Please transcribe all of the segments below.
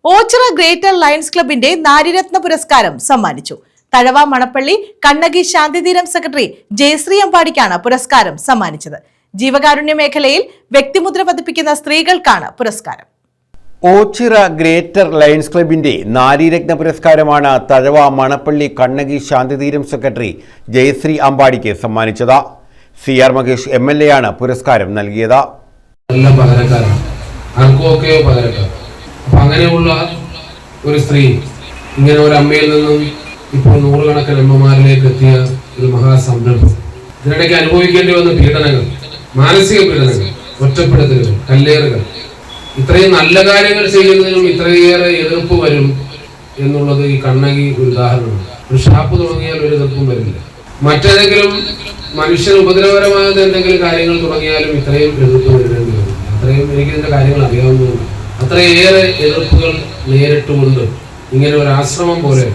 Ochira greater lions ക്ലബിന്റെ നാരിരത്ന പുരസ്കാരം സമ്മാനിച്ചു. തഴവ മണപ്പള്ളി കണ്ണകി ശാന്തിതീരം സെക്രട്ടറി ജയശ്രീ അമ്പാടിക്കാണ് പുരസ്കാരം സമ്മാനിച്ചത്. ജീവകാരുണ്യ മേഖലയിൽ വ്യക്തിമുദ്ര പതിപ്പിക്കുന്ന സ്ത്രീകൾക്കാണ് പുരസ്കാരം. ഓച്ചിറ ഗ്രേറ്റർ ലയൺസ് ക്ലബിന്റെ നാരീരത്ന പുരസ്കാരമാണ് തഴവ മണപ്പള്ളി കണ്ണകി ശാന്തിതീരം സെക്രട്ടറി ജയശ്രീ അമ്പാടിക്ക് സമ്മാനിച്ചത്. CR മഹേഷ് MLA ആണ് പുരസ്കാരം നൽകിയത്. അങ്ങനെയുള്ള ഒരു സ്ത്രീ ഇങ്ങനെ ഒരു അമ്മയിൽ നിന്നും ഇപ്പോൾ നൂറുകണക്കിന് അമ്മമാരിലേക്ക് എത്തിയ ഒരു മഹാസംരംഭം. ഇതിനിടയ്ക്ക് അനുഭവിക്കേണ്ടി വന്ന പീഡനങ്ങൾ, മാനസിക പീഡനങ്ങൾ, ഒറ്റപ്പെടുത്തലുകൾ, കല്ലേറുകൾ, ഇത്രയും നല്ല കാര്യങ്ങൾ ചെയ്യുന്നതിനും ഇത്രയേറെ എതിർപ്പ് വരും എന്നുള്ളത് ഈ കണ്ണകി ഒരു ഉദാഹരണമാണ്. ഒരു ഷാപ്പ് തുടങ്ങിയാൽ ഒരു എതിർപ്പും വരില്ല. മറ്റേതെങ്കിലും മനുഷ്യന് ഉപദ്രവകരമായ എന്തെങ്കിലും കാര്യങ്ങൾ തുടങ്ങിയാലും ഇത്രയും എതിർപ്പ് വരേണ്ടി വരും. അത്രയും എനിക്ക് ഇതിന്റെ കാര്യങ്ങൾ അറിയാവുന്നതുകൊണ്ട് അത്രയേറെ എതിർപ്പുകൾ നേരിട്ടുകൊണ്ട് ഇങ്ങനെ ഒരു ആശ്രമം പോലെ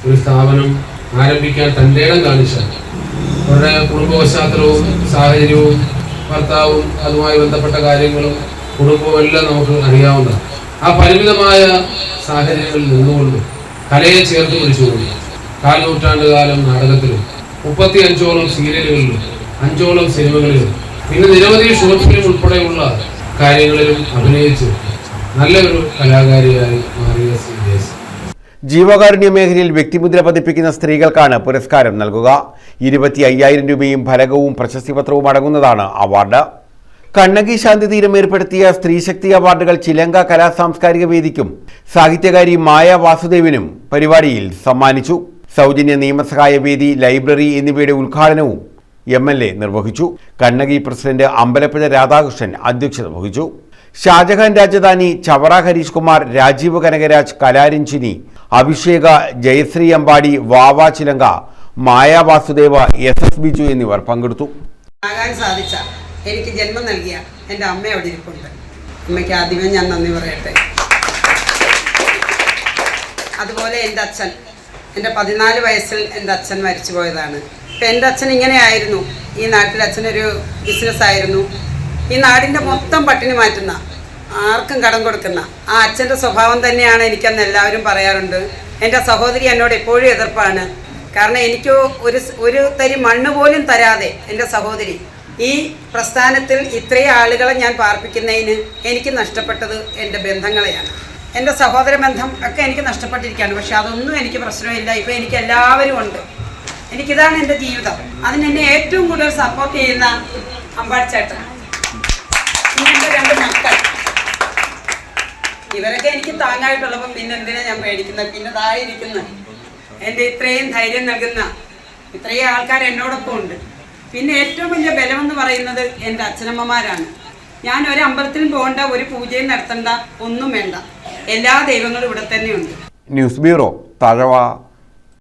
ഒരു സ്ഥാപനം ആരംഭിക്കാൻ തൻ്റെ ഇടം കാണിച്ച അവരുടെ കുടുംബ പശ്ചാത്തലവും സാഹചര്യവും ഭർത്താവും അതുമായി ബന്ധപ്പെട്ട കാര്യങ്ങളും കുടുംബവും എല്ലാം നമുക്ക് അറിയാവുന്നതാണ്. ആ പരിമിതമായ സാഹചര്യങ്ങളിൽ നിന്നുകൊണ്ട് കലയെ ചേർത്ത് പിടിച്ചുകൊണ്ട് 4 നൂറ്റാണ്ട് കാലം നാടകത്തിലും 35ഓളം സീരിയലുകളിലും 5ഓളം സിനിമകളിലും പിന്നെ നിരവധി ഷോർട്ട് ഫിലിം ഉൾപ്പെടെയുള്ള കാര്യങ്ങളിലും അഭിനയിച്ച് നല്ലൊരു കലാകാരിയായി മാറിയ ശ്രീ. ജീവകാരുണ്യ മേഖലയിൽ വ്യക്തിമുദ്ര പതിപ്പിക്കുന്ന സ്ത്രീകൾക്കാണ് പുരസ്കാരം നൽകുക. 25,000 രൂപയും ഫലകവും പ്രശസ്തിപത്രവും അടങ്ങുന്നതാണ് അവാർഡ്. കണ്ണകി ശാന്തിതീരം ഏർപ്പെടുത്തിയ സ്ത്രീശക്തി അവാർഡുകൾ ചിലങ്ക കലാ സാംസ്കാരിക വേദിക്കും സാഹിത്യകാരി മായ വാസുദേവിനും പരിപാടിയിൽ സമ്മാനിച്ചു. സൗജന്യ നിയമസഹായ വേദി, ലൈബ്രറി എന്നിവയുടെ ഉദ്ഘാടനവും MLA നിർവഹിച്ചു. കണ്ണകി പ്രസിഡന്റ് അമ്പലപ്പുഴ രാധാകൃഷ്ണൻ അധ്യക്ഷത വഹിച്ചു. ഷാജഹാൻ രാജധാനി, ചവറ ഹരീഷ് കുമാർ, രാജീവ് കനകരാജ്, കലാരഞ്ജിനി, അഭിഷേക, ജയശ്രീ അമ്പാടി, വാവ ചിലങ്ക, മായ വാസുദേവ, SS ബിജു എന്നിവർ പങ്കെടുത്തു. സാധിച്ച എനിക്ക് ജന്മം നൽകിയ എൻ്റെ അമ്മ അവിടെ ഇരിപ്പുണ്ട്. അമ്മയ്ക്ക് ആദ്യമേ ഞാൻ നന്ദി പറയട്ടെ. അതുപോലെ എൻ്റെ അച്ഛൻ, എൻ്റെ 14 വയസ്സിൽ എൻ്റെ അച്ഛൻ മരിച്ചു പോയതാണ്. അപ്പം എൻ്റെ അച്ഛൻ ഇങ്ങനെയായിരുന്നു. ഈ നാട്ടിൽ അച്ഛനൊരു ബിസിനസ്സായിരുന്നു. ഈ നാടിൻ്റെ മൊത്തം പട്ടിണി മാറ്റുന്ന, ആർക്കും കടം കൊടുക്കുന്ന ആ അച്ഛൻ്റെ സ്വഭാവം തന്നെയാണ് എനിക്കെന്ന് എല്ലാവരും പറയാറുണ്ട്. എൻ്റെ സഹോദരി എന്നോട് എപ്പോഴും എതിർപ്പാണ്. കാരണം എനിക്ക് ഒരു തരി മണ്ണ് പോലും തരാതെ എൻ്റെ സഹോദരി ഈ പ്രസ്ഥാനത്തിൽ ഇത്രയും ആളുകളെ ഞാൻ പാർപ്പിക്കുന്നതിന് എനിക്ക് നഷ്ടപ്പെട്ടത് എൻ്റെ ബന്ധങ്ങളെയാണ്. എൻ്റെ സഹോദര ബന്ധം ഒക്കെ എനിക്ക് നഷ്ടപ്പെട്ടിരിക്കുകയാണ്. പക്ഷെ അതൊന്നും എനിക്ക് പ്രശ്നമില്ല. ഇപ്പോൾ എനിക്ക് എല്ലാവരും ഉണ്ട്. എനിക്കിതാണ് എൻ്റെ ജീവിതം. അതിനെന്നെ ഏറ്റവും കൂടുതൽ സപ്പോർട്ട് ചെയ്യുന്ന അമ്പാടി ചേട്ടൻ, എൻ്റെ 2 മക്കൾ, ഇവരൊക്കെ എനിക്ക് താങ്ങായിട്ടുള്ളപ്പം പിന്നെ എന്തിനാണ് ഞാൻ പേടിക്കുന്നത്? പിന്നെ ഇതായിരിക്കുന്ന എൻ്റെ ഇത്രയും ധൈര്യം നൽകുന്ന ഇത്രയും ആൾക്കാർ എന്നോടൊപ്പം ഉണ്ട്. പിന്നെ ഏറ്റവും വലിയ ബലമെന്ന് പറയുന്നത് എൻ്റെ അച്ഛനമ്മമാരാണ്. ഞാൻ ഒരു അമ്പലത്തിലും പോകേണ്ട, ഒരു പൂജയും നടത്തേണ്ട, ഒന്നും വേണ്ട. എല്ലാ ദൈവങ്ങളും ഇവിടെ തന്നെയുണ്ട്. News bureau, Thazhava.